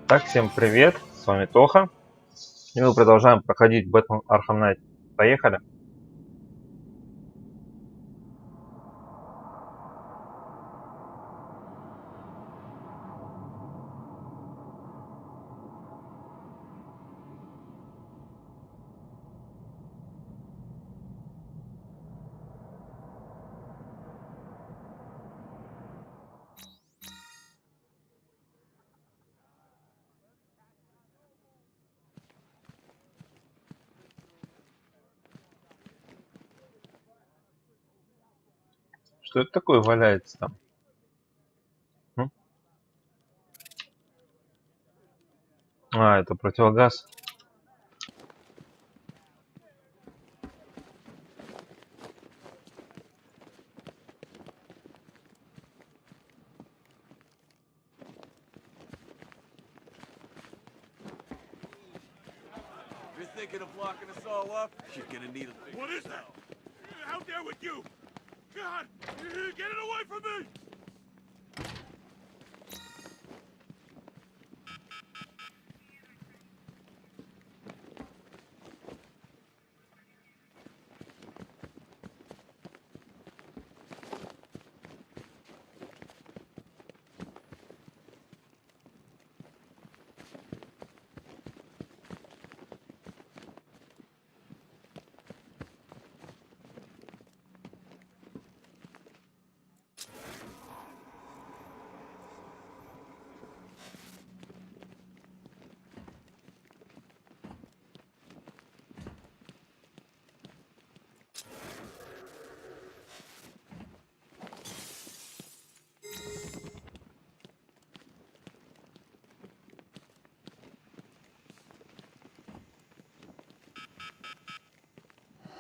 Так, всем привет, с вами Тоха, и мы продолжаем проходить Бэтмен Arkham Knight. Поехали. Что это такое валяется там? М? А, это противогаз. You're thinking of locking us all up? You're gonna need a... What is that? How dare with you? God! Get it away from me!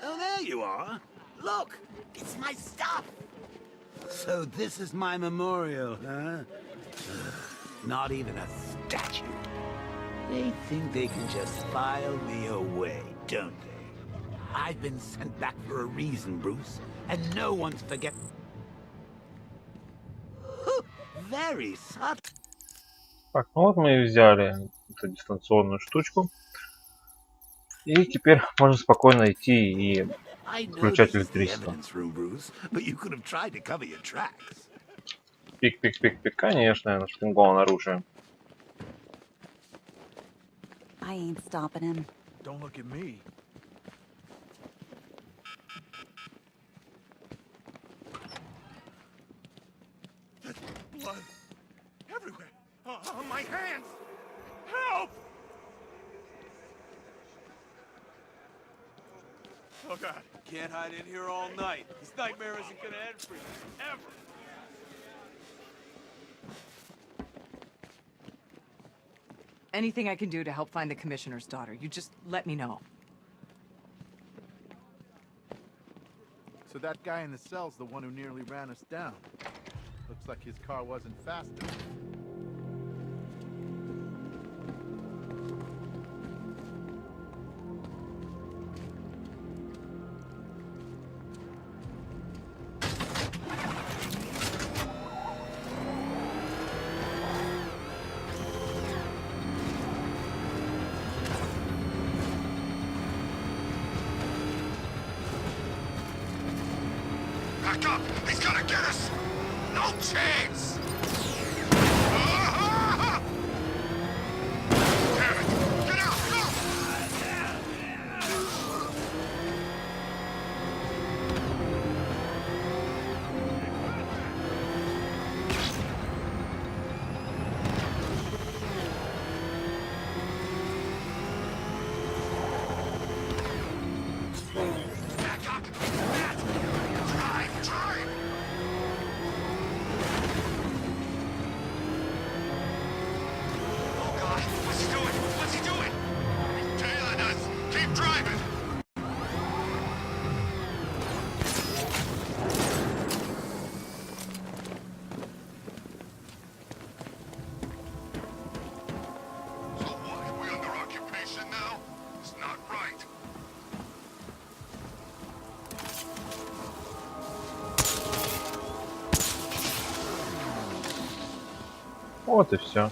Oh, there you are. Look, it's my stuff. So this is my memorial, huh? Not even a statue. They think they can just file me away, don't they? I've been sent back for a reason, Bruce, and no one's forget. Very subtle. Так, ну вот мы и взяли эту дистанционную штучку. И теперь можно спокойно идти и включать электричество. Пик-пик-пик-пик, конечно, я нашпингован оружием. I ain't stopping him. Don't look at me. There's blood everywhere. On my hands. Help! Oh God! Can't hide in here all night. This nightmare isn't gonna end for you ever. Anything I can do to help find the commissioner's daughter, you just let me know. So that guy in the cell's the one who nearly ran us down. Looks like his car wasn't fast enough. Back up! He's gonna get us! No chance! Damn it! Get out! Go! Back up! Drive! Oh God, what's he doing? What's he doing? He's tailing us. Keep driving. So what? We under occupation now? It's not right. Вот и все.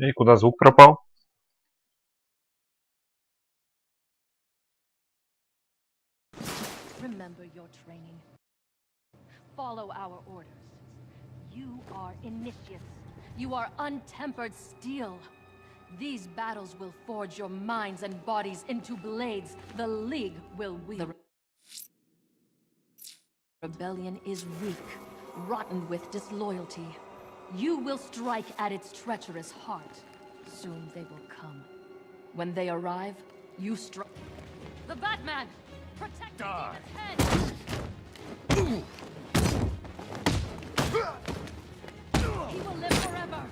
И куда звук пропал? Remember your training. Follow our orders. You are initiates. You are untempered steel. These battles will forge your minds and bodies into blades the League will wield. The rebellion is weak, rotten with disloyalty. You will strike at its treacherous heart. Soon they will come. When they arrive, you strike. The Batman! Protect the demon's head! He will live forever!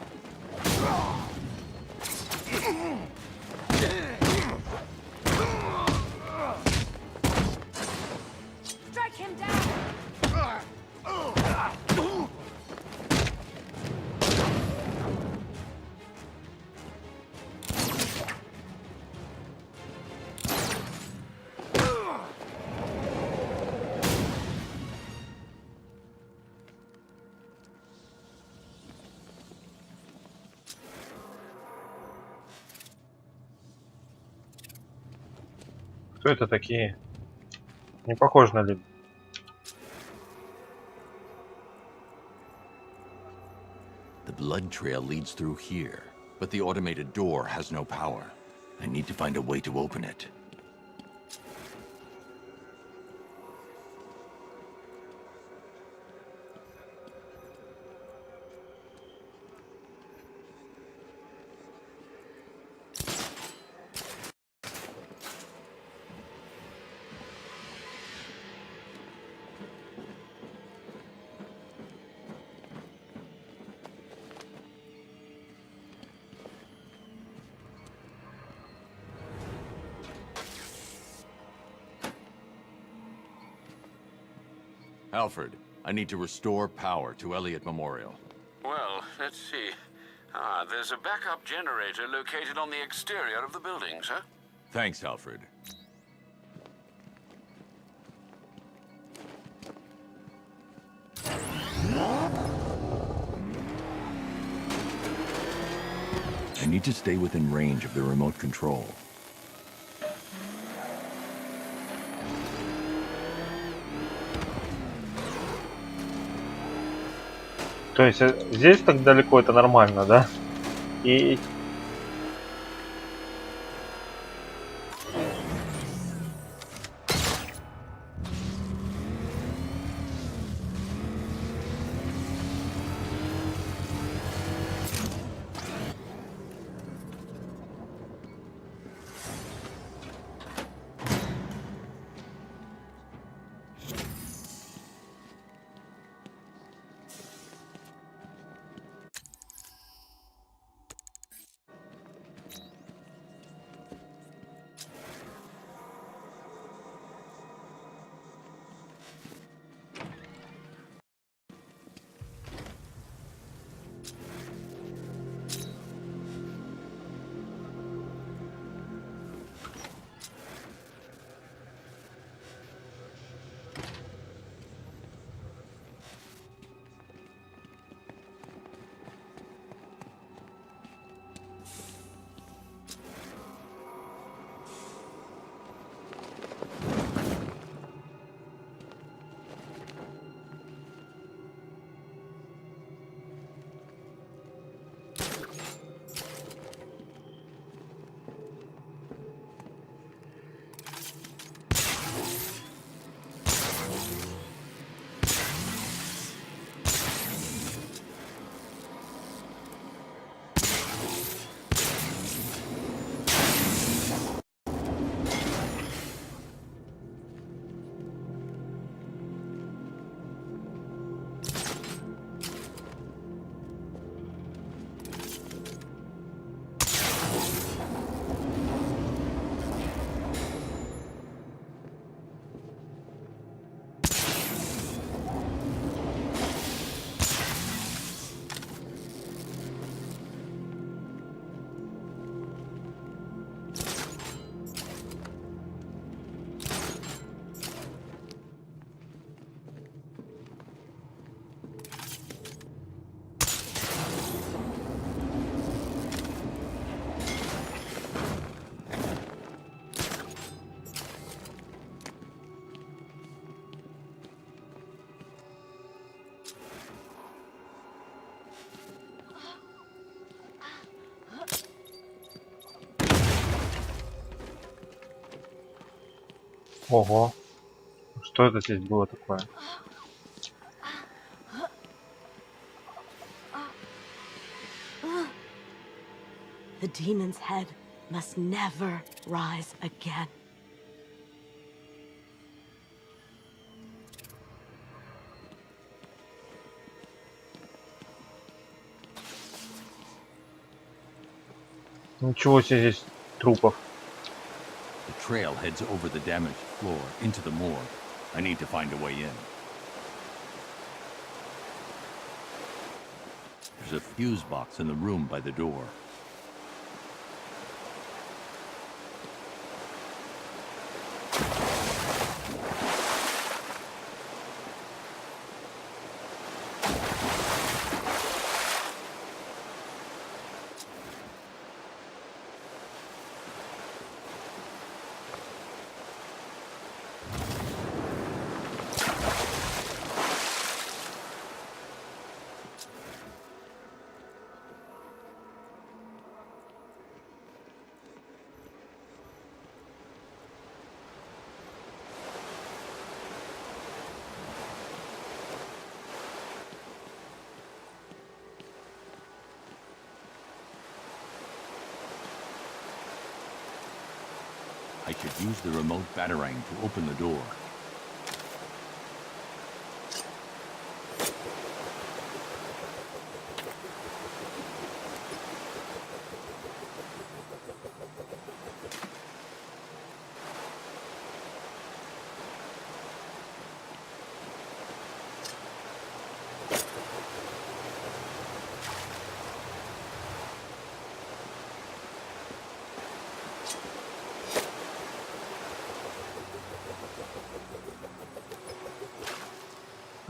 Strike him down! Кто это такие? Не похож на людей. The blood trail leads through here, but the automated door has no power. I need to find a way to open it. Alfred, I need to restore power to Elliott Memorial. Well, let's see. There's a backup generator located on the exterior of the building, sir. Thanks, Alfred. I need to stay within range of the remote control. То есть здесь так далеко это нормально, да? И Ого. Что это здесь было такое? The demon's head must never rise again. Ничего себе здесь трупов. The trail heads over the damaged floor into the morgue. I need to find a way in. There's a fuse box in the room by the door. I should use the remote batarang to open the door.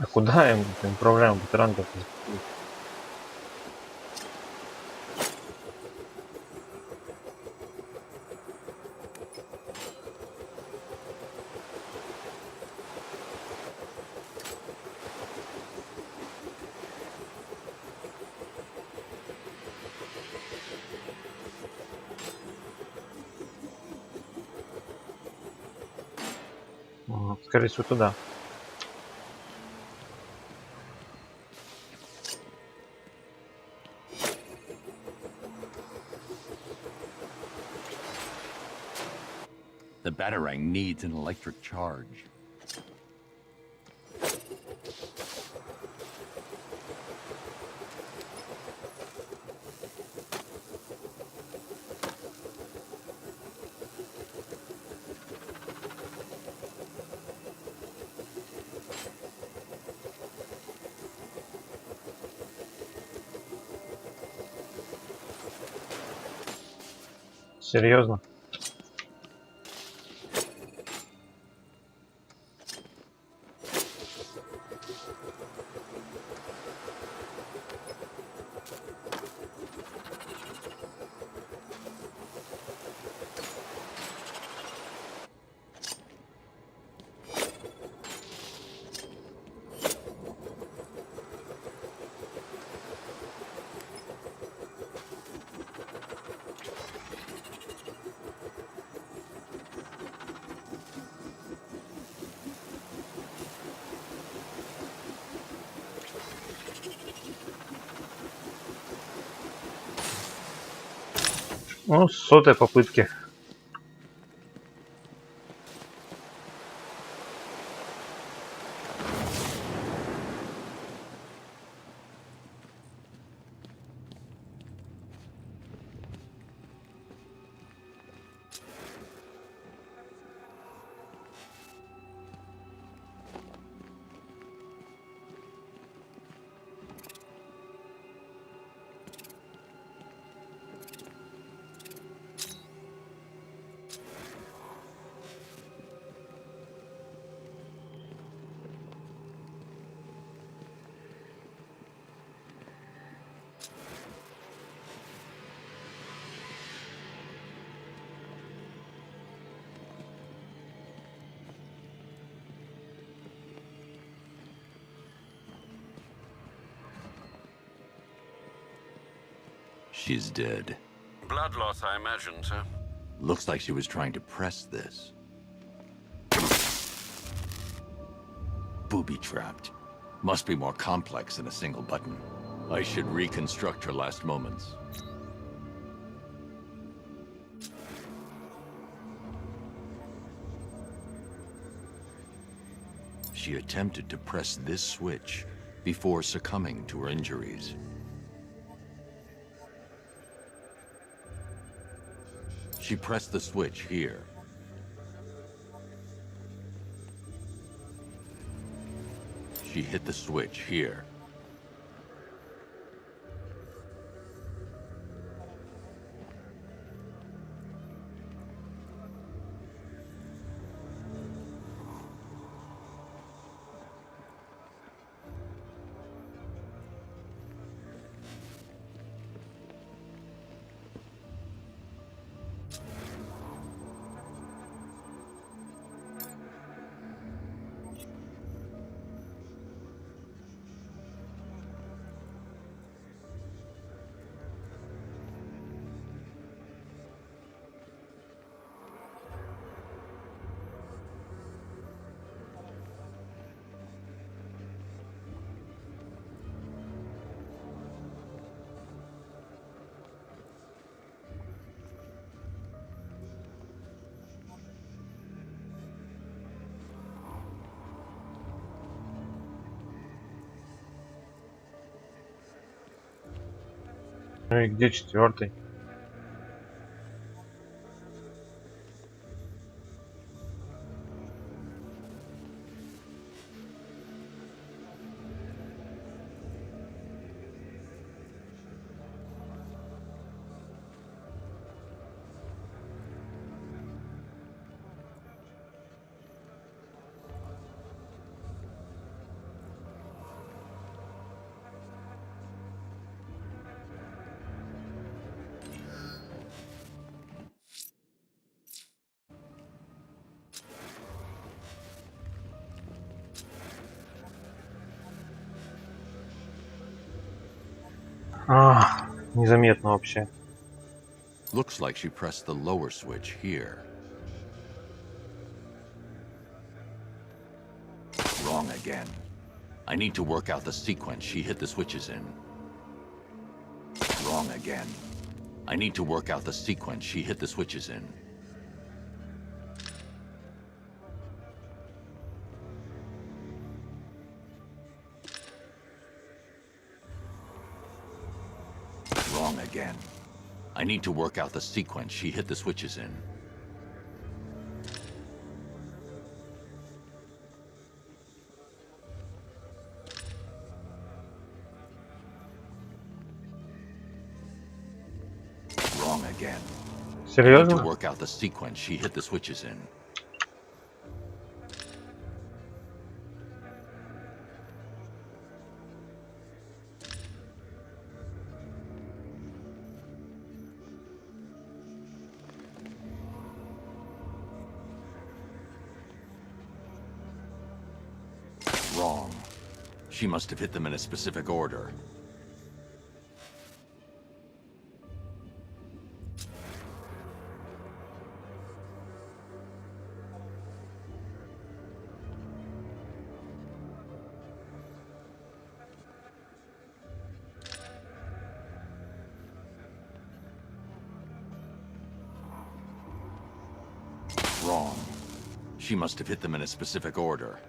А куда им управляем батарангов? Скорее всего, туда. The batarang needs an electric charge. Серьезно? Ну, с сотой попытки. She's dead. Blood loss, I imagine, sir. Looks like she was trying to press this. booby-trapped. Must be more complex than a single button. I should reconstruct her last moments. She attempted to press this switch before succumbing to her injuries. She pressed the switch here. She hit the switch here. Ну и где четвертый? Незаметно вообще. Looks like she pressed the lower switch here. Wrong again. I need to work out the sequence she hit the switches in. Wrong again. I need to work out the sequence she hit the switches in. Wrong again. I need to work out the sequence she hit the switches in. Wrong again. I need to Серьезно? work out the sequence she hit the switches in. Wrong. She must have hit them in a specific order. Wrong. She must have hit them in a specific order.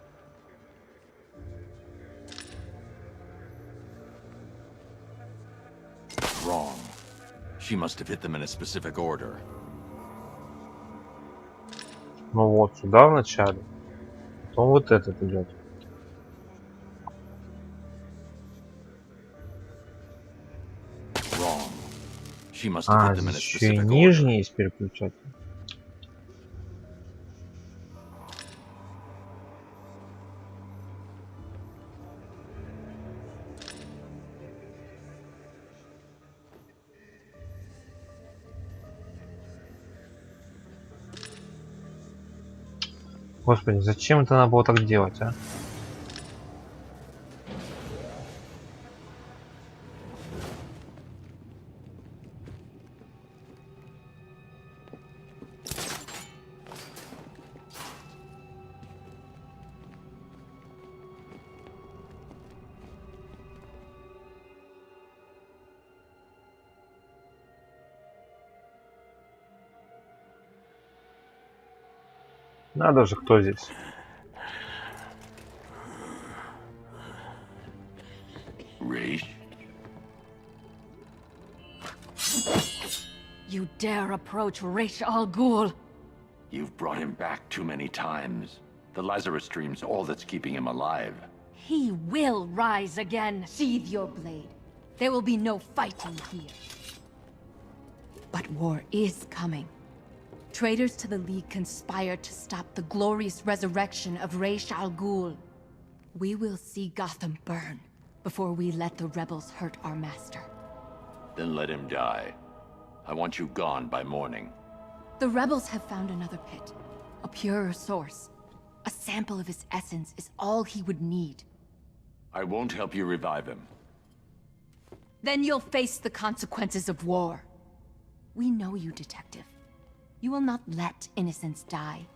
Wrong. She must have hit them in a specific order. Ну вот, сюда вначале. Потом вот этот идет. Wrong. She must have hit them in a Здесь еще и specific order. нижний есть переключатель. Господи, зачем это надо было так делать, а? Надо же, кто здесь? Ra's? You dare approach Ra's al Ghul? You've brought him back too many times. The Lazarus stream's all that's keeping him alive. He will rise again. Sheathe your blade. There will be no fighting here. But war is coming. Traitors to the League conspire to stop the glorious resurrection of Ra's al Ghul. We will see Gotham burn before we let the rebels hurt our master. Then let him die. I want you gone by morning. The rebels have found another pit. A purer source. A sample of his essence is all he would need. I won't help you revive him. Then you'll face the consequences of war. We know you, Detective. You will not let innocents die.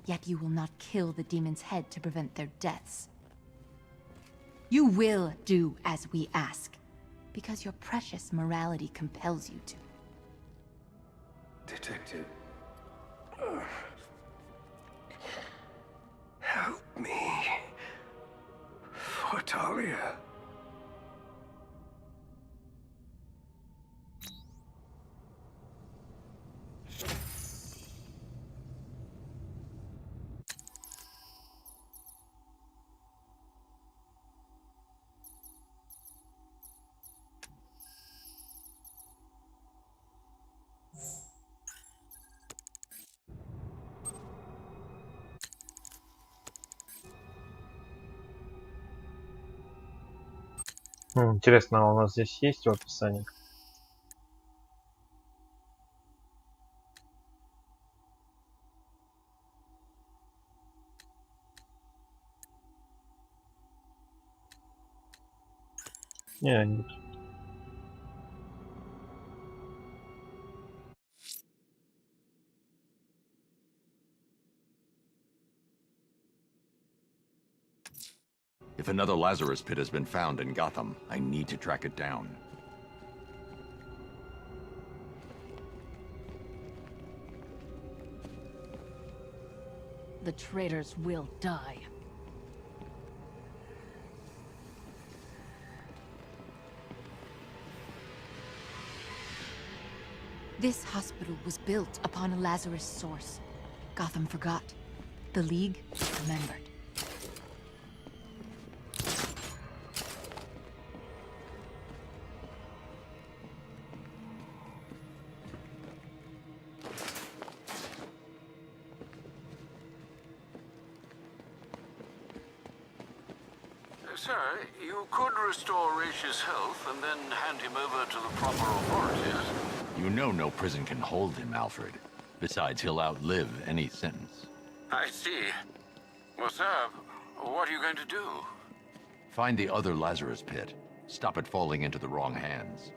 Yet you will not kill the demon's head to prevent their deaths. You will do as we ask, because your precious morality compels you to. Detective. Help me. For Talia. Интересно, у нас здесь есть в описании? Не, нет. If another Lazarus pit has been found in Gotham, I need to track it down. The traitors will die. This hospital was built upon a Lazarus source. Gotham forgot. The League remembered. Sir, you could restore Ra's health and then hand him over to the proper authorities. You know no prison can hold him, Alfred. Besides, he'll outlive any sentence. I see. Well, sir, what are you going to do? Find the other Lazarus pit. Stop it falling into the wrong hands.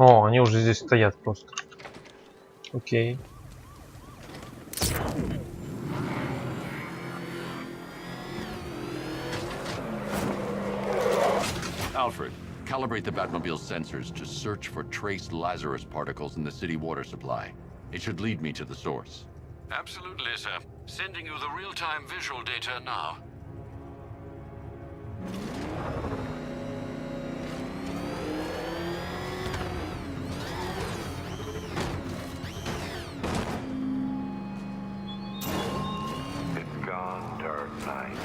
О, они уже здесь стоят просто. Окей. Alfred, calibrate the Batmobile's sensors to search for trace Lazarus particles in the city water supply. It should lead me to the source. Absolutely, sir. Sending you the real-time visual data now. It's gone, Dark Knight.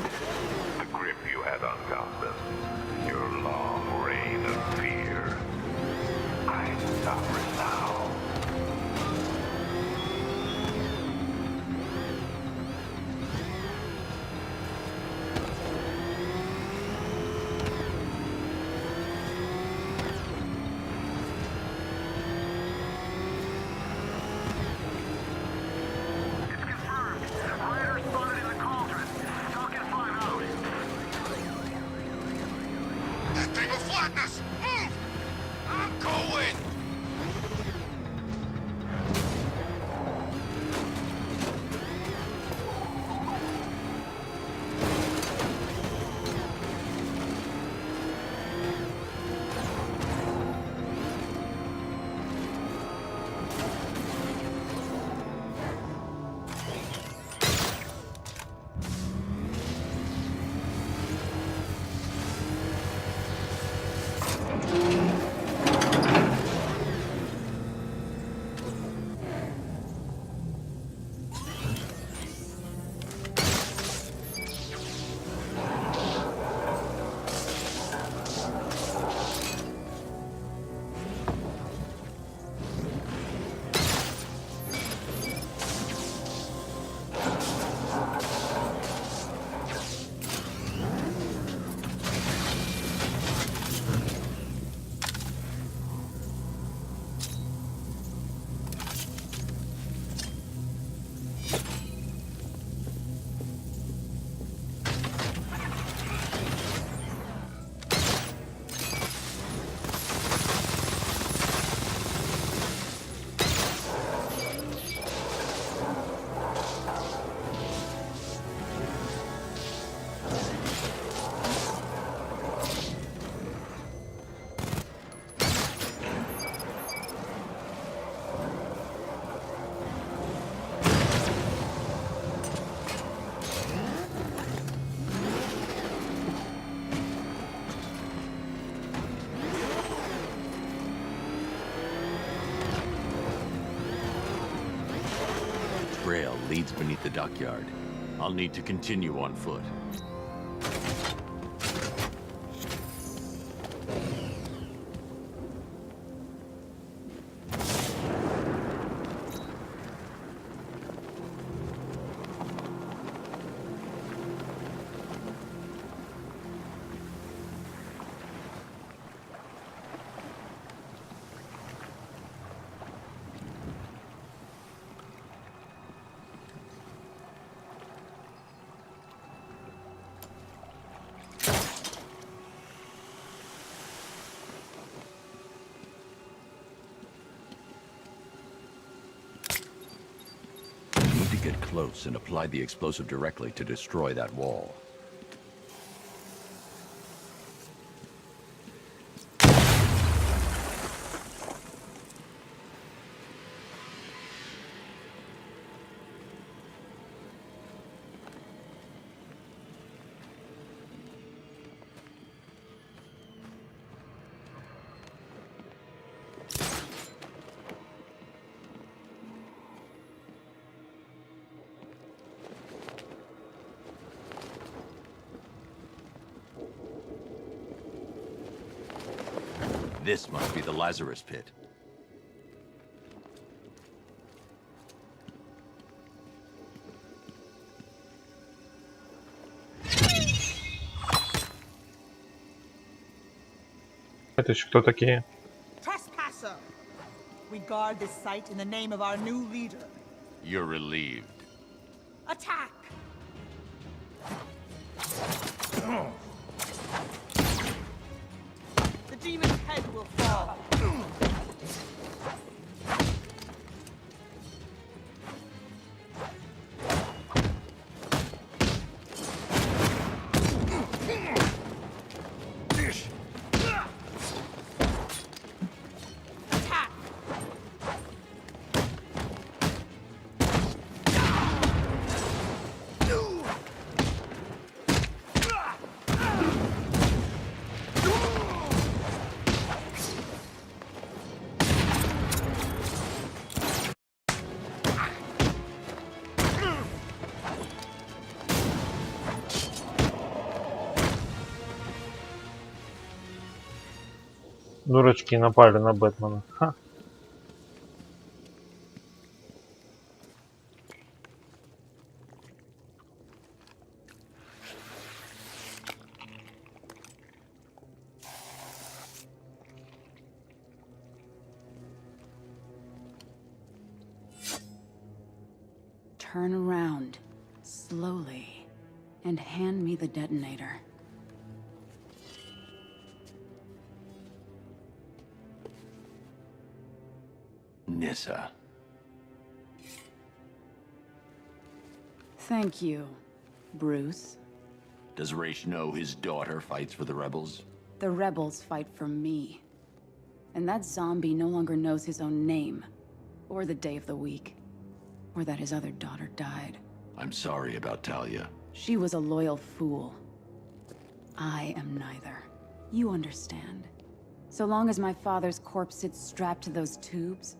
The grip you had on Gotham. Your long reign of fear. I suffer now. darkness! Move! I'm going! Trail leads beneath the dockyard. I'll need to continue on foot. Get close and apply the explosive directly to destroy that wall. This must be the Lazarus pit. Это еще кто такие? Trespasser! We guard this site in the name of our new leader. You're relieved. Attack! The demon's head will fall. Дурачки напали на Бэтмена. Ха. Turn around, slowly, and hand me the detonator. Nissa. Thank you, Bruce. Does Ra's know his daughter fights for the rebels? The rebels fight for me. And that zombie no longer knows his own name, or the day of the week, or that his other daughter died. I'm sorry about Talia. She was a loyal fool. I am neither. You understand. So long as my father's corpse sits strapped to those tubes,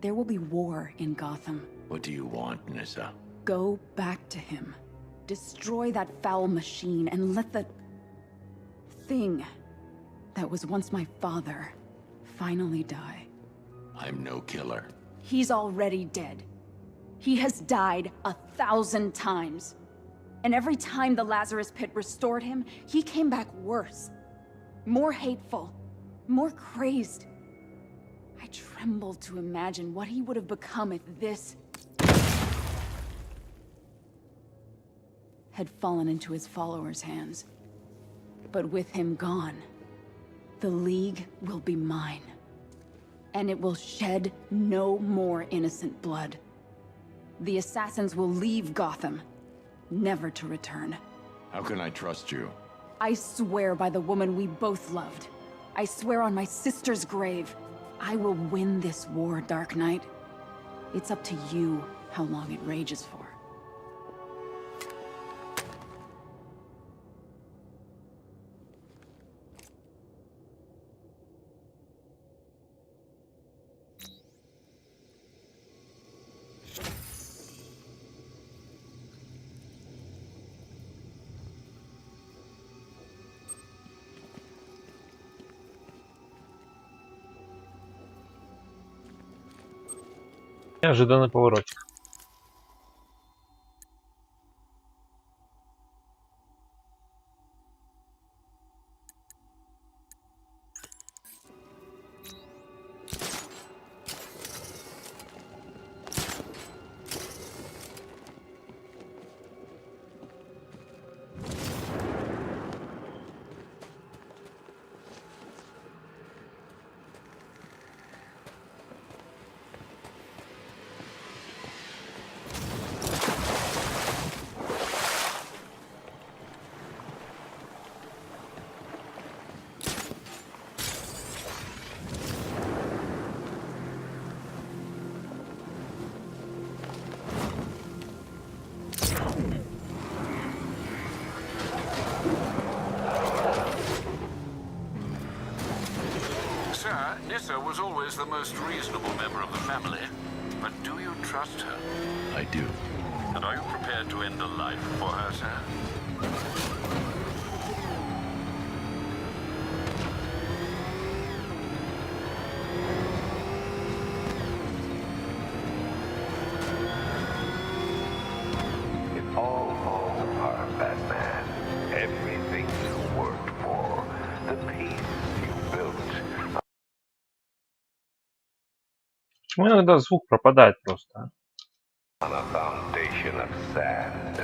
there will be war in Gotham. What do you want, Nissa? Go back to him. Destroy that foul machine and let the thing that was once my father finally die. I'm no killer. He's already dead. He has died 1,000 times. And every time the Lazarus Pit restored him, he came back worse. More hateful. More crazed. I tremble to imagine what he would have become if this had fallen into his followers' hands. But with him gone, the League will be mine. And it will shed no more innocent blood. The assassins will leave Gotham, never to return. How can I trust you? I swear by the woman we both loved. I swear on my sister's grave. I will win this war, Dark Knight. It's up to you how long it rages for. Неожиданный поворотик. Sir, Nissa was always the most reasonable member of the family. But do you trust her? I do. And are you prepared to end a life for her, sir? It all falls apart, Batman. Everything you worked for, the peace you built. Почему иногда звук пропадает просто? On a foundation of sand.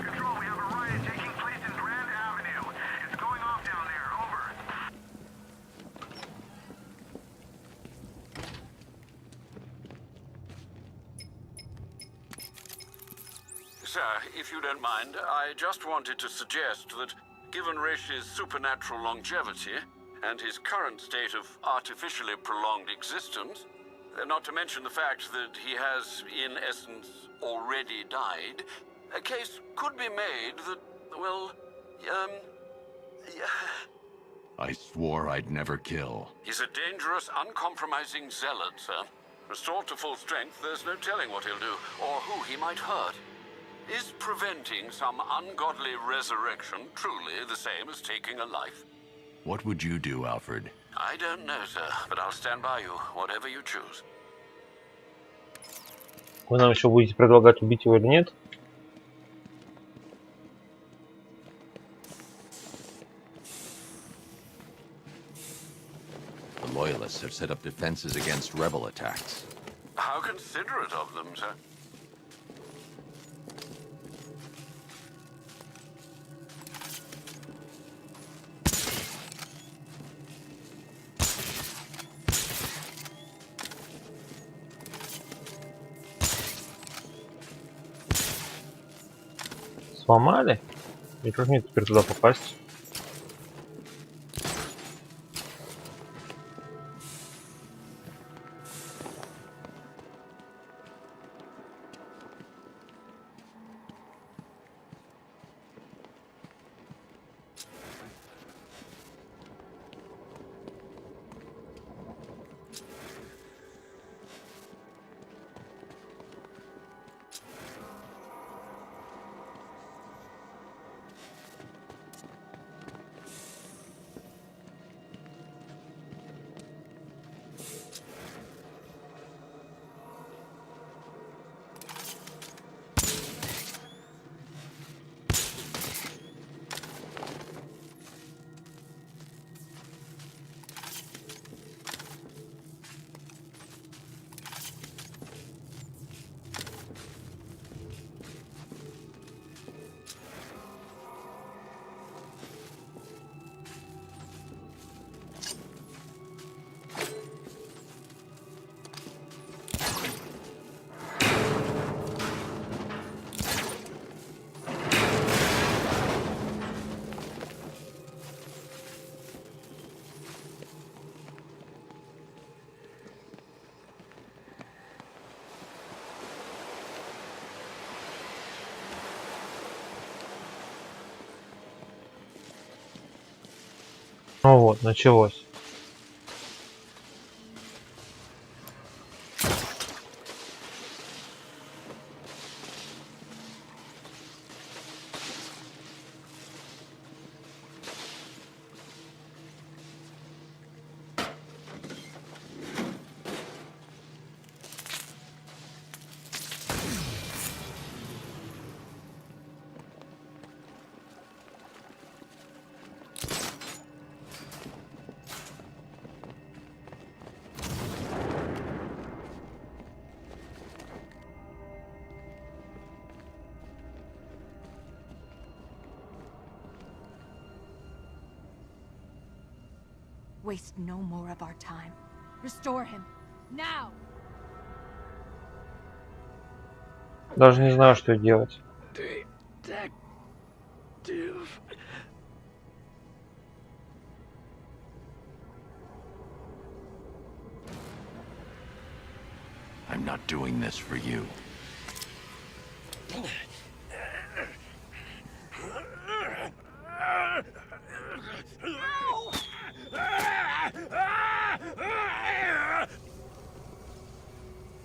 Control, we have a riot taking place in Grand Avenue. It's going off down there. Over. Sir, if you don't mind, I just wanted to suggest that given Ra's supernatural longevity and his current state of artificially prolonged existence, not to mention the fact that he has, in essence, already died, a case could be made that, well, I swore I'd never kill. he's a dangerous, uncompromising zealot, sir. Restored to full strength, there's no telling what he'll do, or who he might hurt. Is preventing some ungodly resurrection truly the same as taking a life? What would you do, Alfred? I don't know, sir, but I'll stand by you, whatever you choose. Вы нам еще будете предлагать убить его или нет? have set up defenses against rebel attacks. How considerate of them, sir. Сломали? И как мне теперь туда попасть? Ну вот, началось. Waste no more of our time. Restore him. Now! Даже не знаю, что делать. I'm not doing this for you.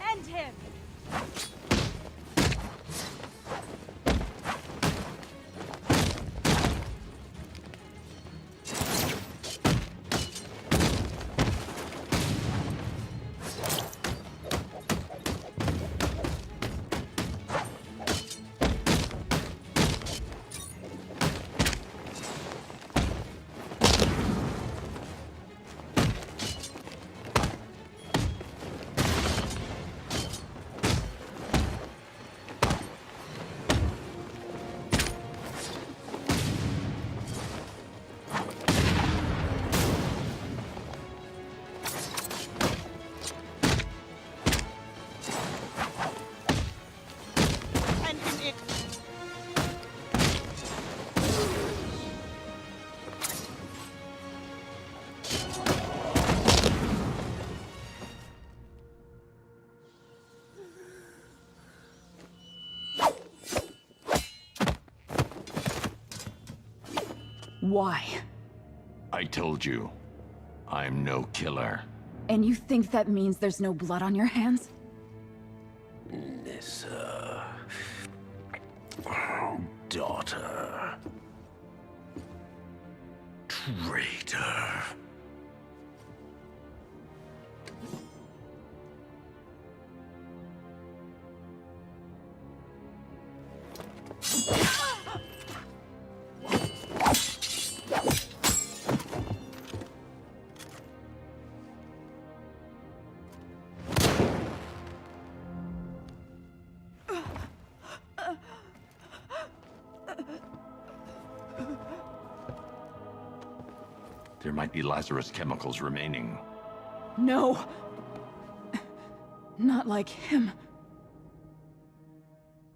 End him! Why? I told you, I'm no killer. And you think that means there's no blood on your hands? This, daughter. Traitor. There might be Lazarus chemicals remaining. No. Not like him.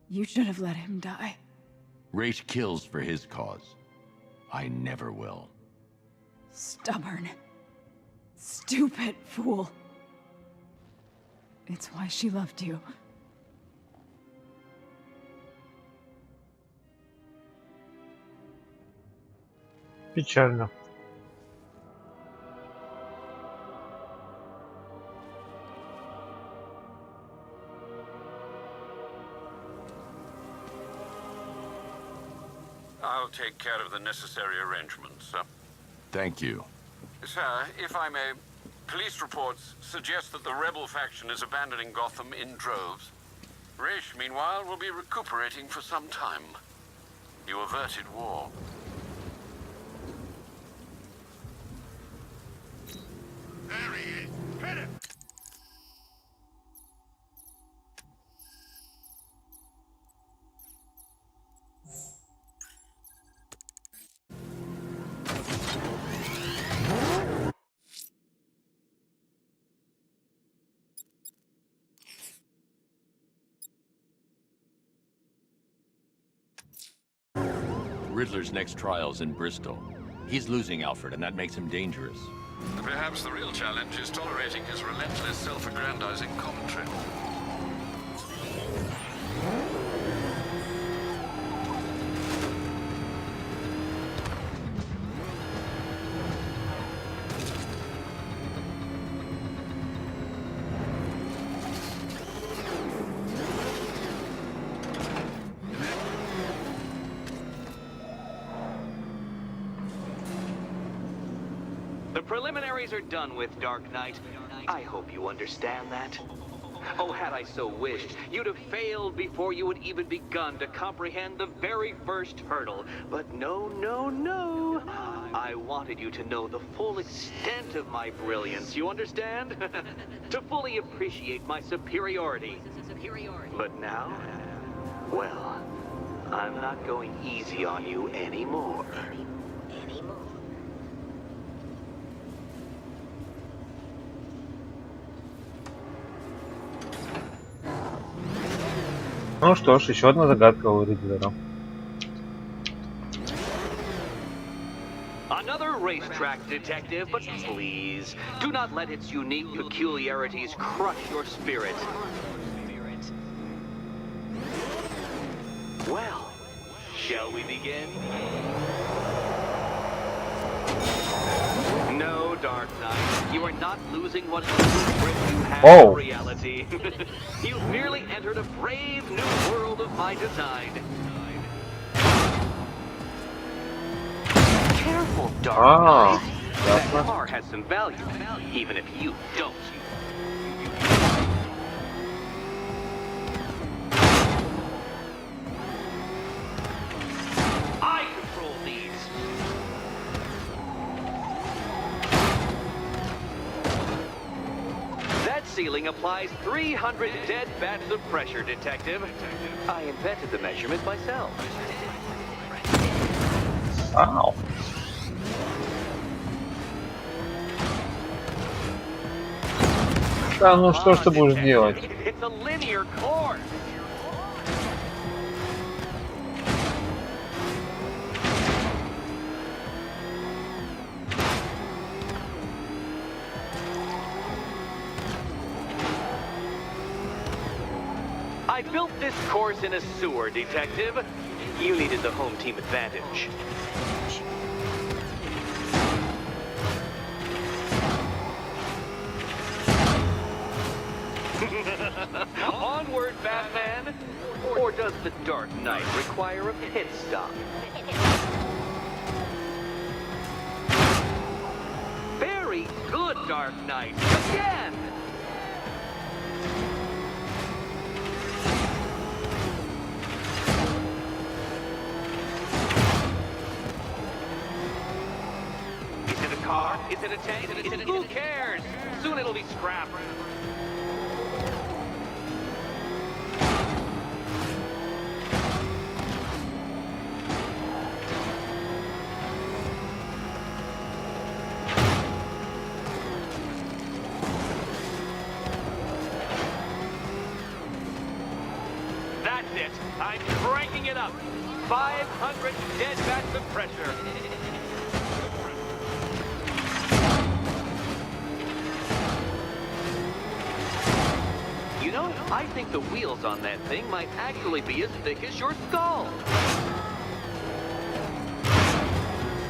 You should have let him die. Ra's kills for his cause. I never will. Stubborn. Stupid fool. It's why she loved you. Печально. I'll take care of the necessary arrangements, sir. Thank you. Sir, if I may, police reports suggest that the rebel faction is abandoning Gotham in droves. Ra's, meanwhile, will be recuperating for some time. You averted war. There he is. Hit him. Riddler's next trial's in Bristol. He's losing Alfred, and that makes him dangerous. Perhaps the real challenge is tolerating his relentless self-aggrandizing commentary. The preliminaries are done with, Dark Knight. I hope you understand that. Oh, had I so wished, you'd have failed before you had even begun to comprehend the very first hurdle. But no, no, no. I wanted you to know the full extent of my brilliance, you understand? To fully appreciate my superiority. But now, well, I'm not going easy on you anymore. Ну что ж, еще одна загадка у Ридлера. Another racetrack detective, but please, do not let its unique peculiarities crush your spirit. Well, shall we begin? No, Dark Knight, you are not losing what little grip you have in reality. You've merely entered a brave new world of my design. Careful, Dark Knight. That car has some value, even if you don't. I control these. That ceiling applies 300 dead bats of pressure, Detective. I invented the measurement myself. Wow. Да, ну что ж ты будешь делать? It's a linear course. I built this course in a sewer, Detective. You needed the home team advantage. Onward, Batman! Or does the Dark Knight require a pit stop? Very good, Dark Knight! Again! Is it a car? Is it a tank? Who cares? Soon it'll be scrapped. That's it. I'm cranking it up. 500 dead bats of pressure. You know, I think the wheels on that thing might actually be as thick as your skull.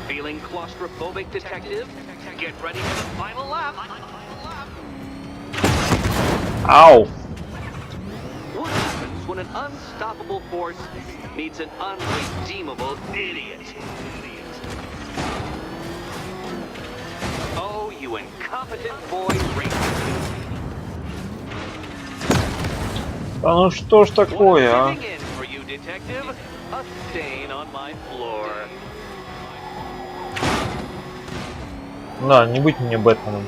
Feeling claustrophobic, detective? Get ready for the final lap. Ow! What happens when an unstoppable force meets an unredeemable idiot? Oh, you incompetent boy racist. Да ну что ж такое, а? What's in for you, detective? A stain on my floor. Да, не быть мне Бэтменом.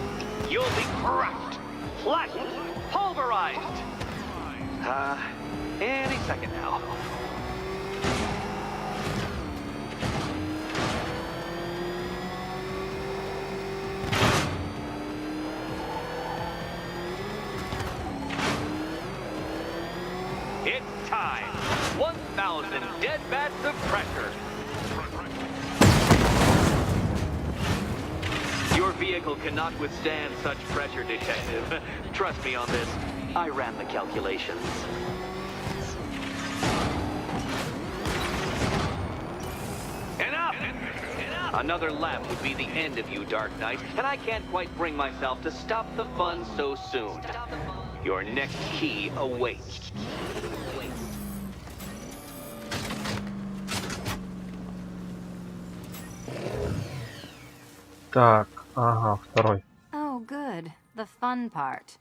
You'll be crushed, flattened, pulverized. Any second now. It's time. 1,000 dead bats of pressure. Your vehicle cannot withstand such pressure, detective. Trust me on this. I ran the calculations. Enough! Another lap would be the end of you, Dark Knight, and I can't quite bring myself to stop the fun so soon. Your next key awaits. Так, ага, второй. Oh, good. The fun part.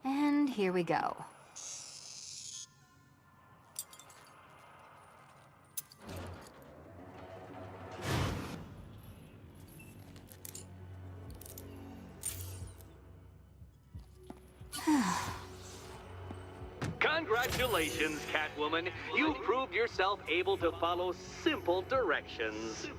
And here we go. Congratulations, Catwoman. You proved yourself able to follow simple directions.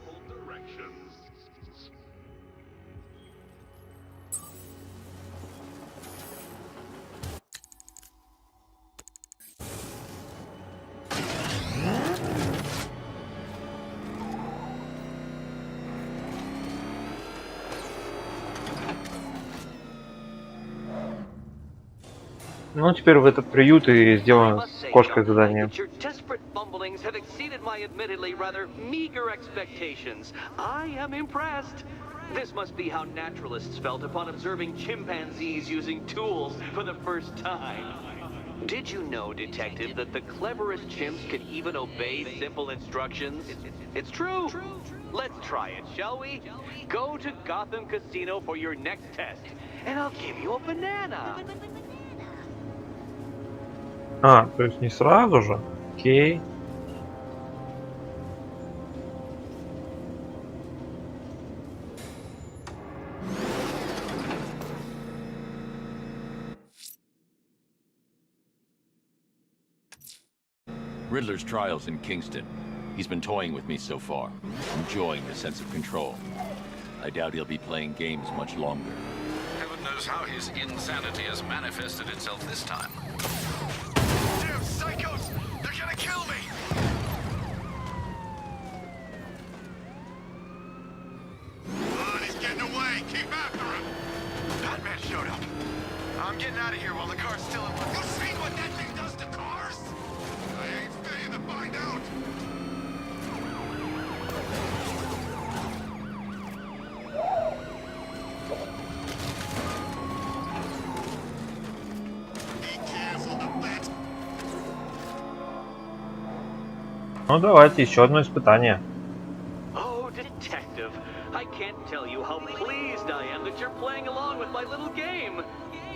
Ну, теперь в этот приют и сделаем с кошкой задание. Your desperate fumblings have exceeded my admittedly rather meager expectations. I am impressed. This must be how naturalists felt upon observing chimpanzees using tools for the first time. Did you know, Detective, that the cleverest chimps can even obey simple instructions? It's true. Let's try it, shall we? Go to Gotham Casino for your next test, and I'll give you a banana. А, то есть не сразу же? Окей. Riddler's trial's in Kingston. He's been toying with me so far, enjoying the sense of control. I doubt he'll be playing games much longer. Heaven knows how his insanity has manifested itself this time. Damn psychos! They're gonna kill me! Come on, he's getting away! Keep after him! Batman showed up. I'm getting out of here while the car's still in one. You seen what that thing does to cars? I ain't staying to find out! Ну давайте еще одно испытание. Oh, Detective, I can't tell you how pleased I am that you're playing along with my little game.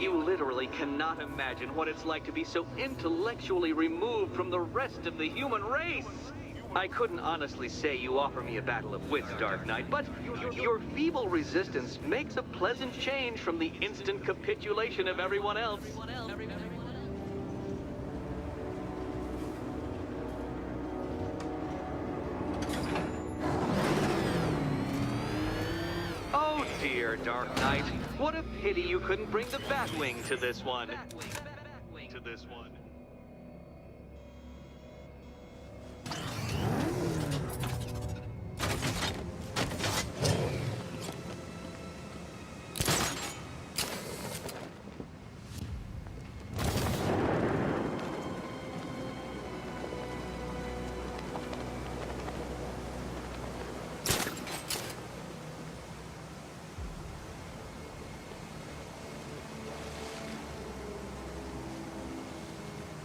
You literally cannot imagine what it's like to be so intellectually removed from the rest of the human race. I couldn't honestly say you offer me a battle of wits, Dark Knight, but your feeble resistance makes a pleasant change from the instant capitulation of everyone else. Oh dear, there, Dark Knight. What a pity you couldn't bring the Batwing to this one.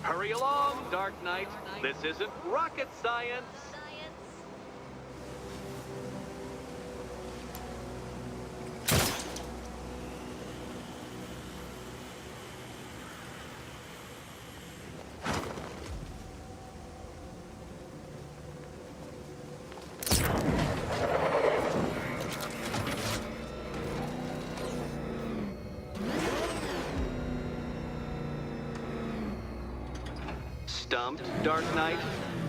Hurry along, Dark Knight. This isn't rocket science. Stumped, Dark Knight?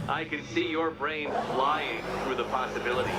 I can see your brain flying through the possibilities.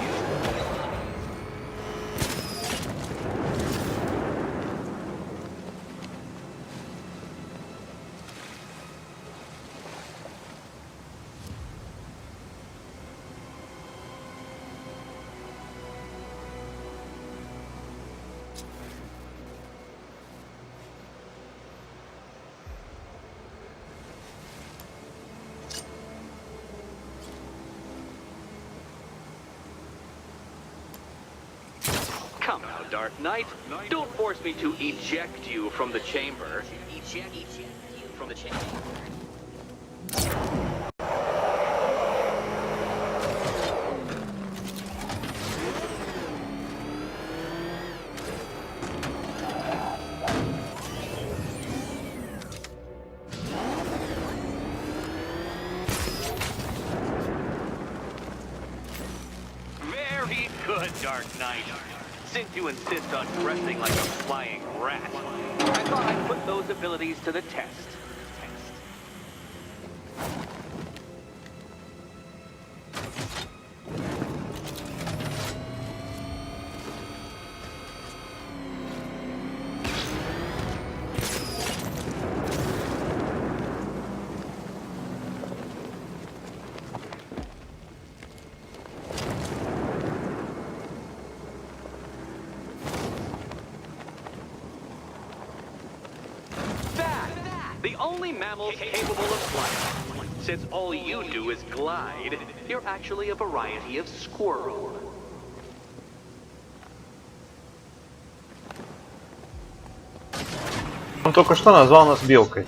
Come now, Dark Knight. Don't force me to eject you from the chamber. Eject you from the chamber. Very good, Dark Knight. Since you insist on dressing like a flying rat, I thought I'd put those abilities to the test. The only mammals capable of flight. Since all you do is glide, you're actually a variety of squirrel. Он только что назвал нас белкой.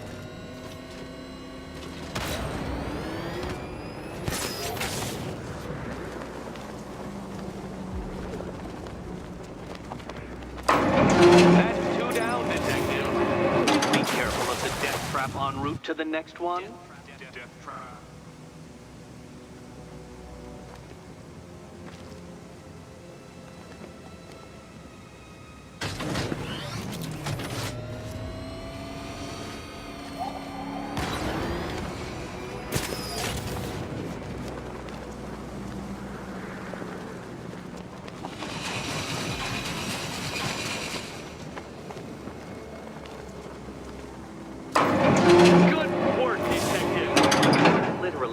En route to the next one?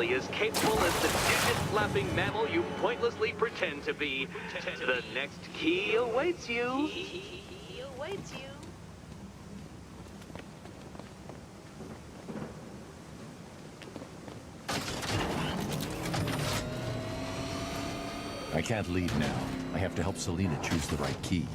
As capable as the digit-flapping mammal you pointlessly pretend to be. The next key awaits you. I can't leave now. I have to help Selina choose the right key.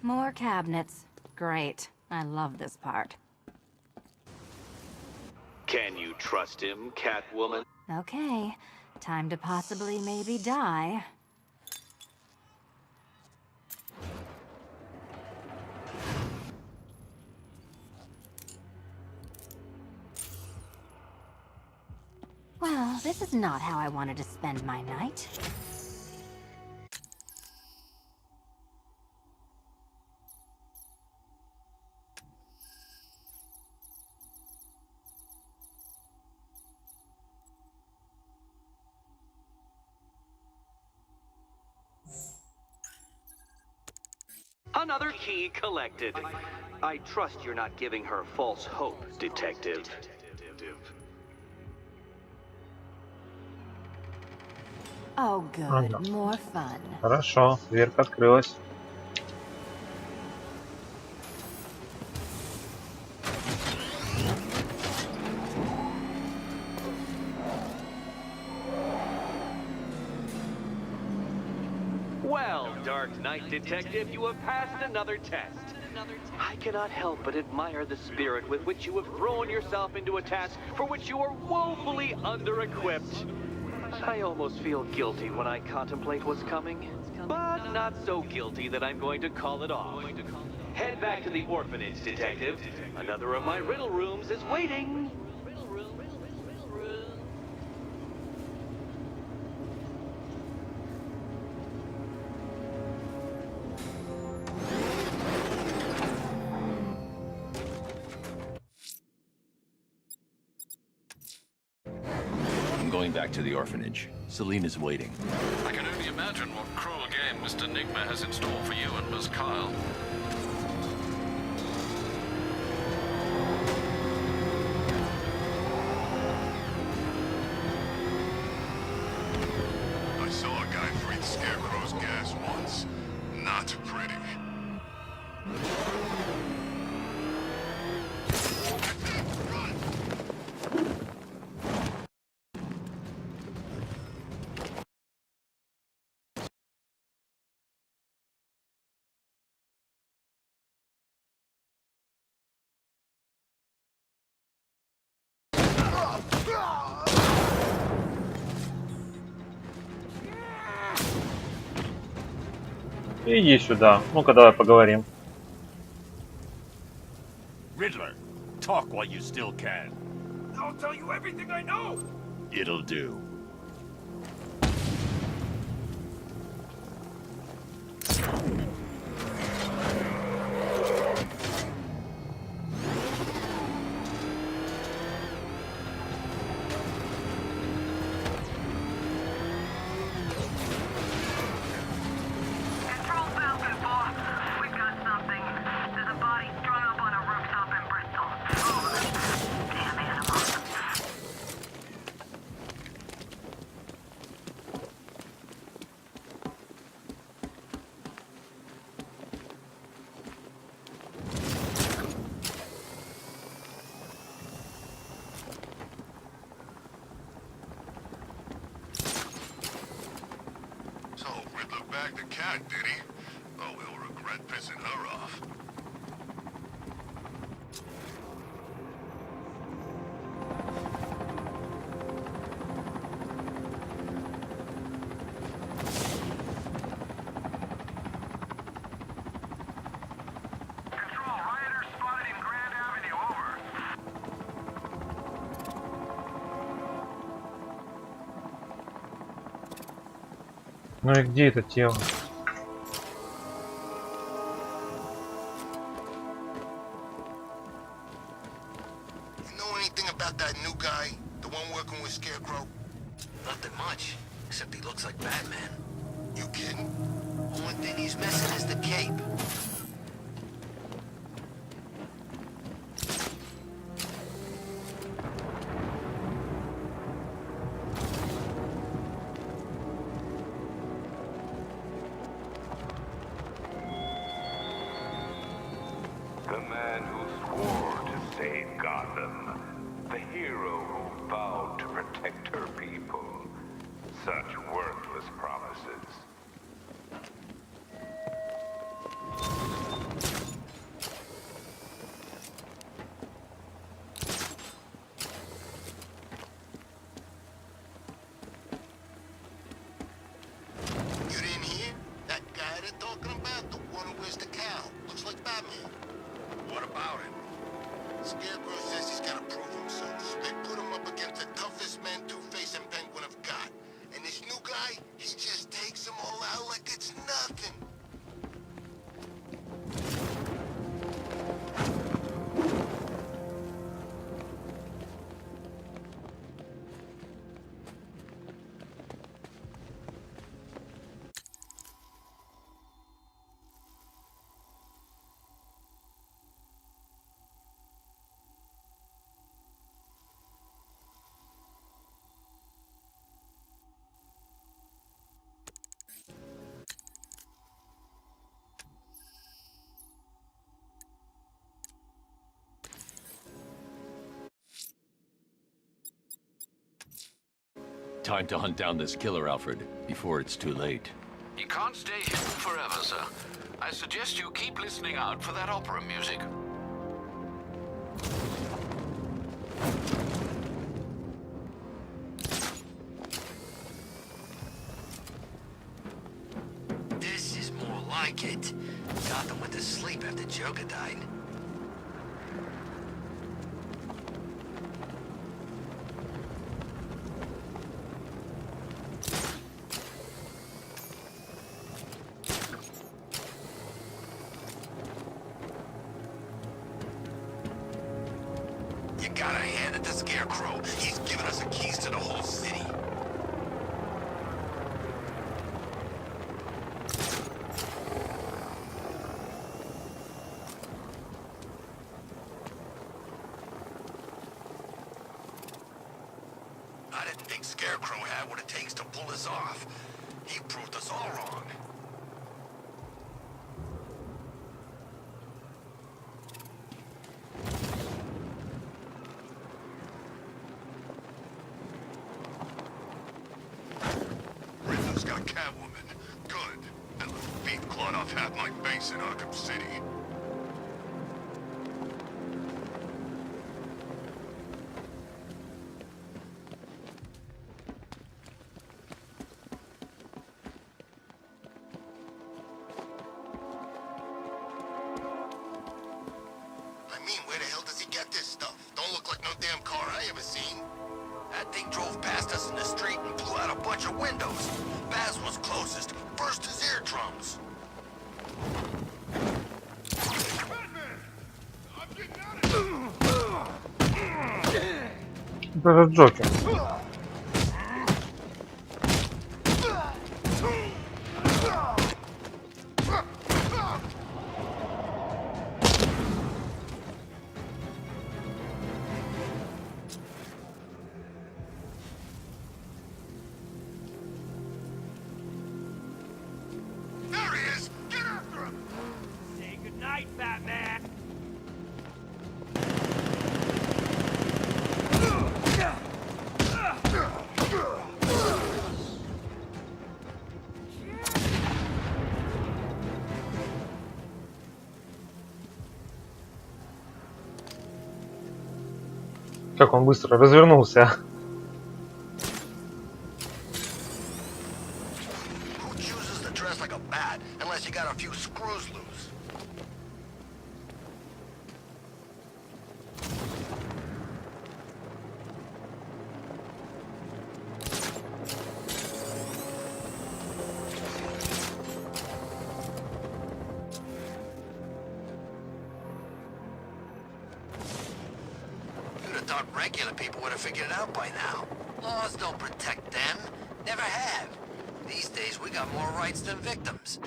More cabinets. Great. I love this part. Can you trust him, Catwoman? Okay. Time to possibly maybe die. Well, this is not how I wanted to spend my night. Another key collected. I trust you're not giving her false hope, Detective. Oh, good. More fun. Хорошо, дверка открылась. Well, Dark Knight Detective, you have passed another test. I cannot help but admire the spirit with which you have thrown yourself into a task for which you are woefully under-equipped. I almost feel guilty when I contemplate what's coming, but not so guilty that I'm going to call it off. Head back to the orphanage, Detective. Another of my riddle rooms is waiting. I'm going back to the orphanage. Celine is waiting. I can only imagine what cruel game Mr. Nigma has in store for you and Miss Kyle. I saw a guy breathe Scarecrow's gas once. Not pretty. Иди сюда. Ну-ка, давай поговорим. Riddler, talk while you still can. I'll tell you everything I know! It'll do. So, Riddler bagged the cat, did he? Oh, he'll regret pissing her off. Ну и где это тело? You know anything about that new guy? The one working with Scarecrow? Nothing much, except he looks like Batman. You kidding? Only thing he's missing is the cape. The man who swore to save Gotham. The hero who vowed to protect her people. Such worthless promises. You didn't hear? That guy they're talking about? The one who wears the cowl. Looks like Batman. What about him? Scarecrow says he's gotta prove himself, so they put him up against the toughest man Two-Face and Penguin have got. And this new guy, he just takes them all out like it's nothing. Time to hunt down this killer, Alfred, before it's too late. He can't stay hidden forever, sir. I suggest you keep listening out for that opera music. This is more like it. Gotham went to sleep after Joker died. You gotta hand it to Scarecrow. He's given us the keys to the whole city. I didn't think Scarecrow had what it takes to pull this off. He proved us all wrong. Riddler's got Catwoman. Good. And let's beat clawed off half my base in Arkham City. I mean, where the hell does he get this stuff? Don't look like no damn car I ever seen. That thing drove past us in the street and blew out a bunch of windows. Baz was closest. Burst his eardrums. Это же Джокер. There he is! Get after him! Say goodnight, Batman! Как он быстро развернулся. Who chooses to dress like a bat unless you got a few screws loose? You'd have thought regular people would have figured it out by now. Laws don't protect them. Never have. These days, we got more rights than victims.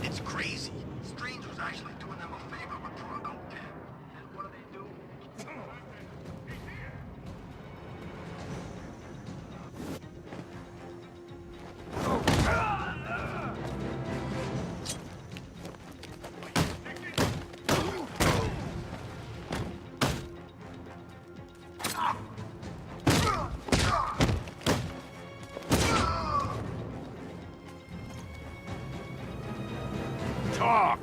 It's crazy. Strange was actually doing them a favor with Goтэm. And what do they do? Talk!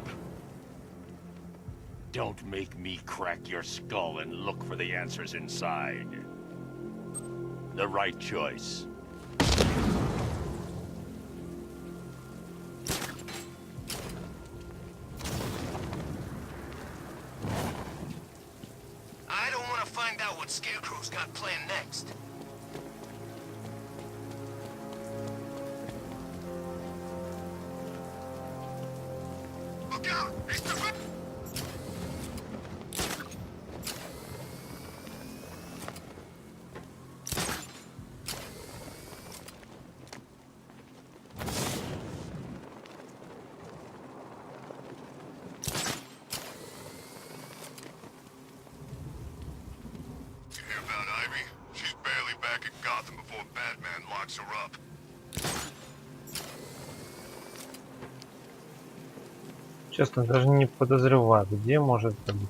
Don't make me crack your skull and look for the answers inside. The right choice. I don't want to find out what Scarecrow's got planned next. Look out! It's the... You hear about Ivy? She's barely back at Gotham before Batman locks her up. Честно, даже не подозреваю, где может это быть.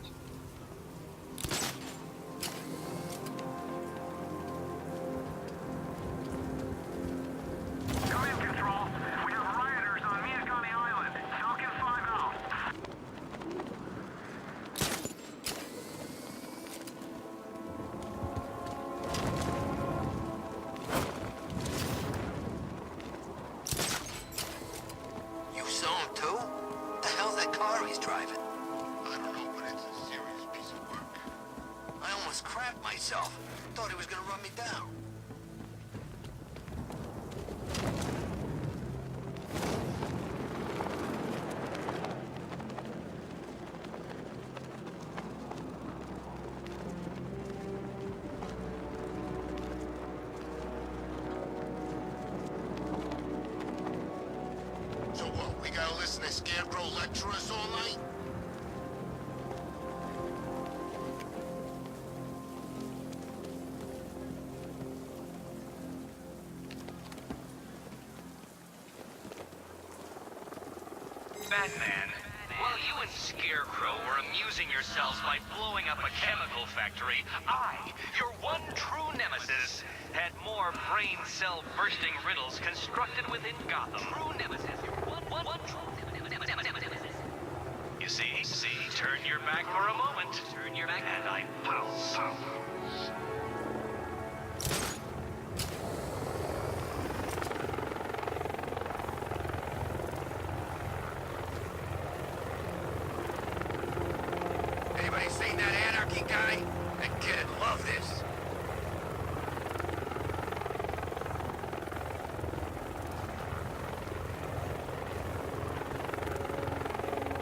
he's driving? I don't know, but it's a serious piece of work. I almost crapped myself. Thought he was gonna run me down. So what, we gotta listen to Scarecrow lecture us all night? Batman, while you and Scarecrow were amusing yourselves by blowing up a chemical factory, I, your one true nemesis, had more brain cell bursting riddles constructed within Gotham. True nemesis. One true nemesis. You see, turn your back for a moment. Turn your back, and I pounce. Anybody seen that anarchy guy? That kid'd love this.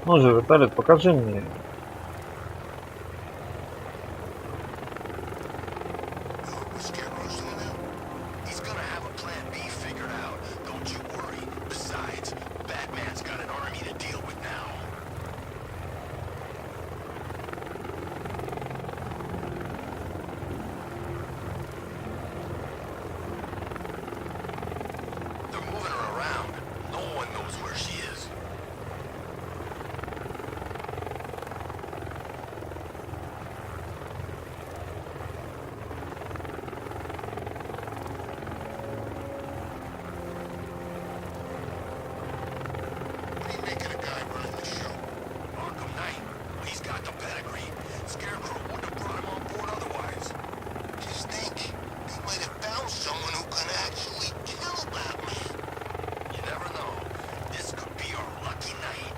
Ну же, Виталий, покажи мне. What's Scarecrow's doing now? He's gonna have a plan B figured out. Don't you worry. Besides, Batman's got an army to deal with now. They're moving her around. No one knows where she is. What are you making a guy running the show? Arkham Knight. He's got the pedigree. Scarecrow wouldn't have brought him on board otherwise. Just think, he might have found someone who can actually kill Batman. You never know. This could be our lucky night.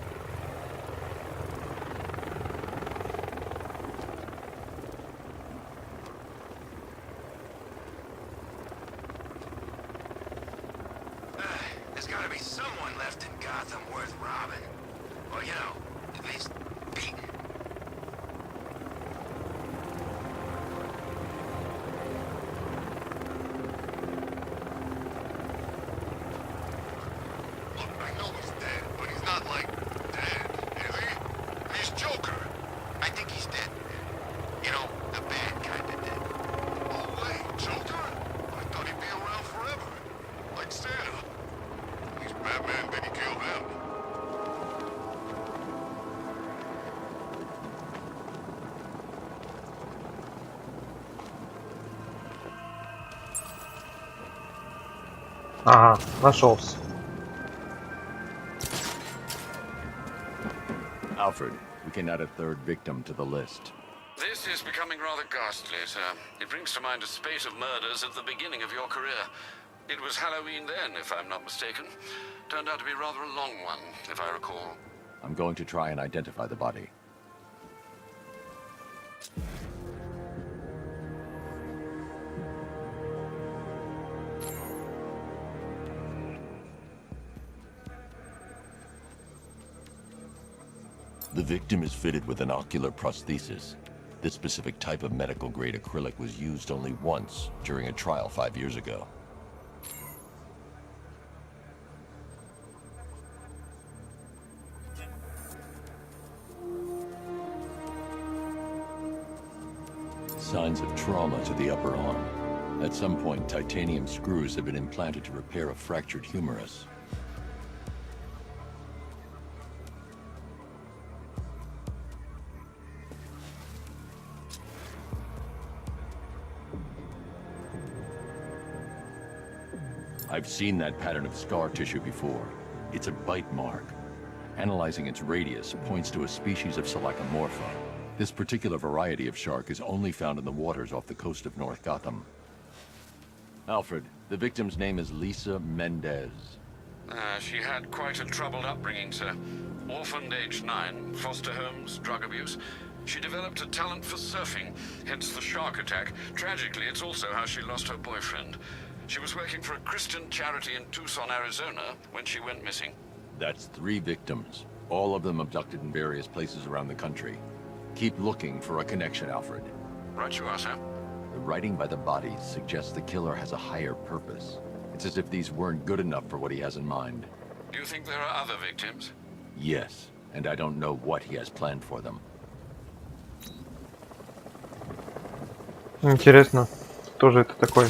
There's gotta be someone left in Gotham worth robbing. Or, you know, at least beating. Look, I know he's dead, but he's not like dead, is he? He's Joker. I think he's dead. You know, the bad kind of dead. Oh, wait, Joker? I thought he'd be around forever. Like Santa. He's Batman, then he killed him. Ага, нашелся. Alfred, we can add a third victim to the list. This is becoming rather ghastly, sir. It brings to mind a spate of murders at the beginning of your career. It was Halloween then, if I'm not mistaken. Turned out to be rather a long one, if I recall. I'm going to try and identify the body. The victim is fitted with an ocular prosthesis. This specific type of medical-grade acrylic was used only once during a trial 5 years ago. Signs of trauma to the upper arm. At some point, titanium screws have been implanted to repair a fractured humerus. I've seen that pattern of scar tissue before. It's a bite mark. Analyzing its radius points to a species of Selachomorpha. This particular variety of shark is only found in the waters off the coast of North Gotham. Alfred, the victim's name is Lisa Mendez. She had quite a troubled upbringing, sir. Orphaned age 9, foster homes, drug abuse. She developed a talent for surfing, hence the shark attack. Tragically, it's also how she lost her boyfriend. She was working for a Christian charity in Tucson, Arizona, when she went missing. That's 3 victims, all of them abducted in various places around the country. Keep looking for a connection, Alfred. Right you are, sir. The writing by the bodies suggests the killer has a higher purpose. It's as if these weren't good enough for what he has in mind. Do you think there are other victims? Yes, and I don't know what he has planned for them. Интересно, кто же это такой?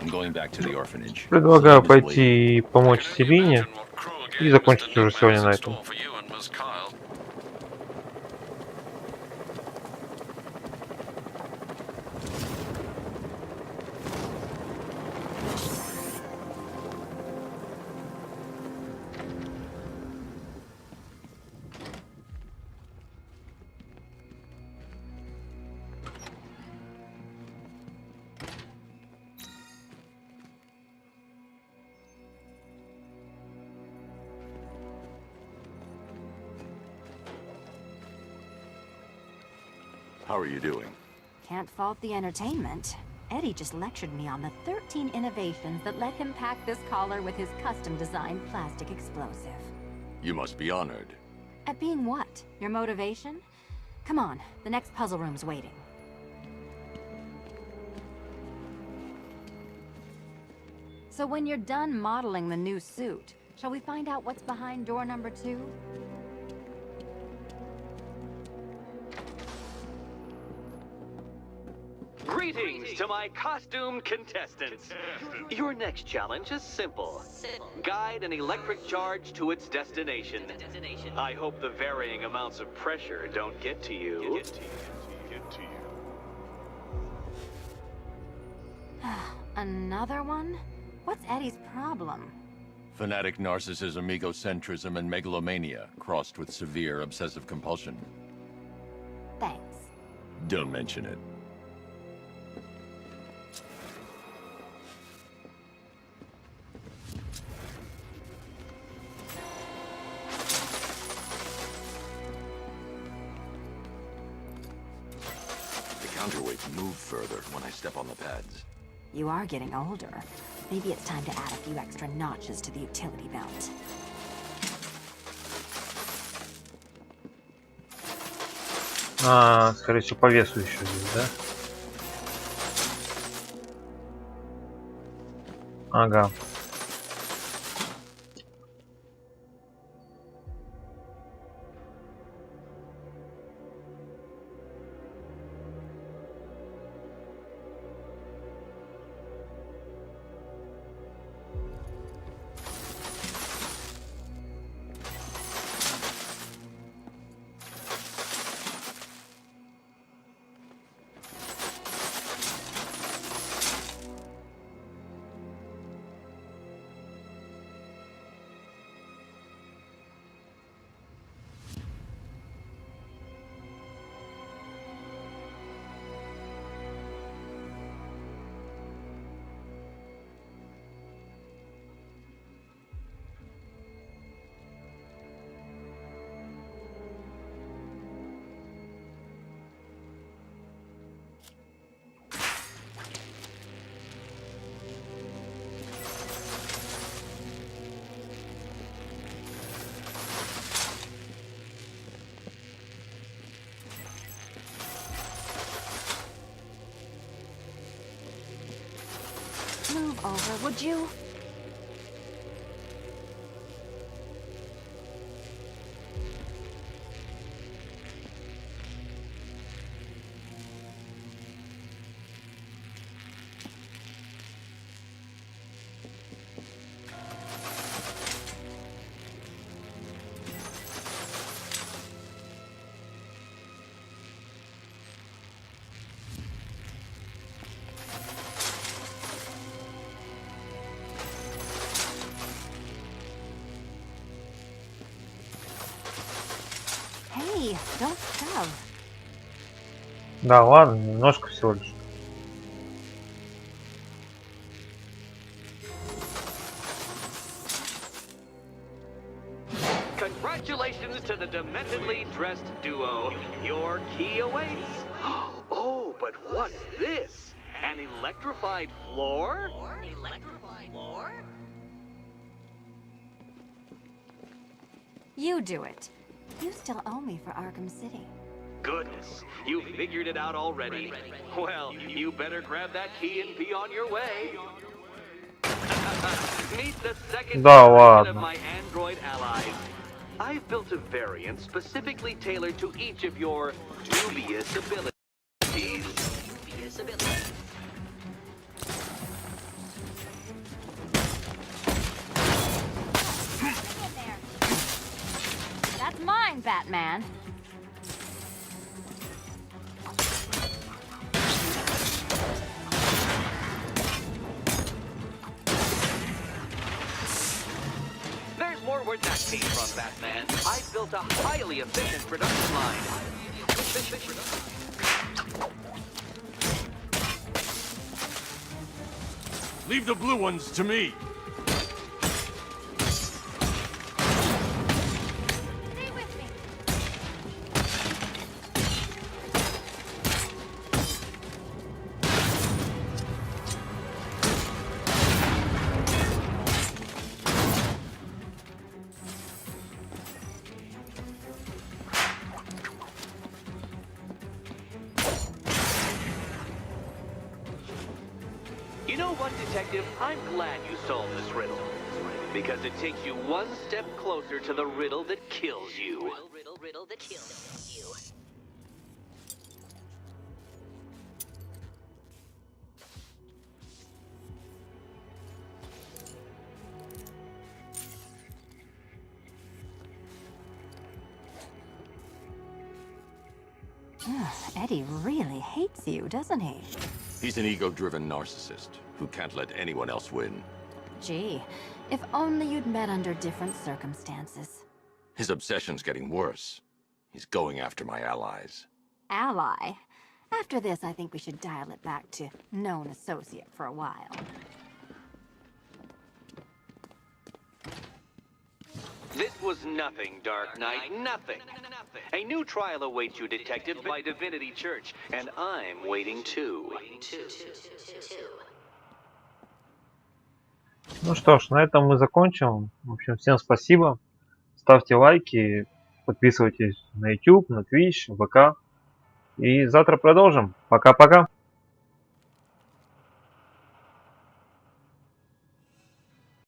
I'm going back to the orphanage. Предлагаю пойти и помочь Селине и закончить уже сегодня на этом. How are you doing? Can't fault the entertainment. Eddie just lectured me on the 13 innovations that let him pack this collar with his custom-designed plastic explosive. You must be honored. At being what? Your motivation? Come on, the next puzzle room's waiting. So when you're done modeling the new suit, shall we find out what's behind door number 2? Greetings to my costumed contestants. Your next challenge is simple. Guide an electric charge to its destination. I hope the varying amounts of pressure don't get to you. Another one? What's Eddie's problem? Fanatic narcissism, egocentrism, and megalomania, crossed with severe obsessive compulsion. Thanks. Don't mention it. Counterweights move further when I step on the pads. You are getting older. Maybe it's time to add a few extra notches to the utility belt. Скорее всего, по весу еще здесь, да? Ага. Move over, would you? Hey, don't shove. Да, ладно, немножко всего лишь. Congratulations to the dementedly dressed duo. Your key awaits. Oh, but what's this? An electrified floor? Electrified floor? You do it. You still owe me for Arkham City. Goodness, you figured it out already. Well, you better grab that key and be on your way. Meet the second generation of my android allies. I've built a variant specifically tailored to each of your dubious abilities. That's mine, Batman. There's more where that came from, Batman. I built a highly efficient production line. Leave the blue ones to me. You know what, Detective? I'm glad you solved this riddle. Because it takes you one step closer to the riddle that kills you. Riddle that kills you. Eddie really hates you, doesn't he? He's an ego-driven narcissist who can't let anyone else win. Gee, if only you'd met under different circumstances. His obsession's getting worse. He's going after my allies. Ally? After this, I think we should dial it back to known associate for a while. This was nothing, Dark Knight, nothing. A new trial awaits you, Detective, by Divinity Church, and I'm waiting too. Ну что ж, на этом мы закончим. В общем, всем спасибо. Ставьте лайки, подписывайтесь на YouTube, на Twitch, ВК. И завтра продолжим. Пока-пока.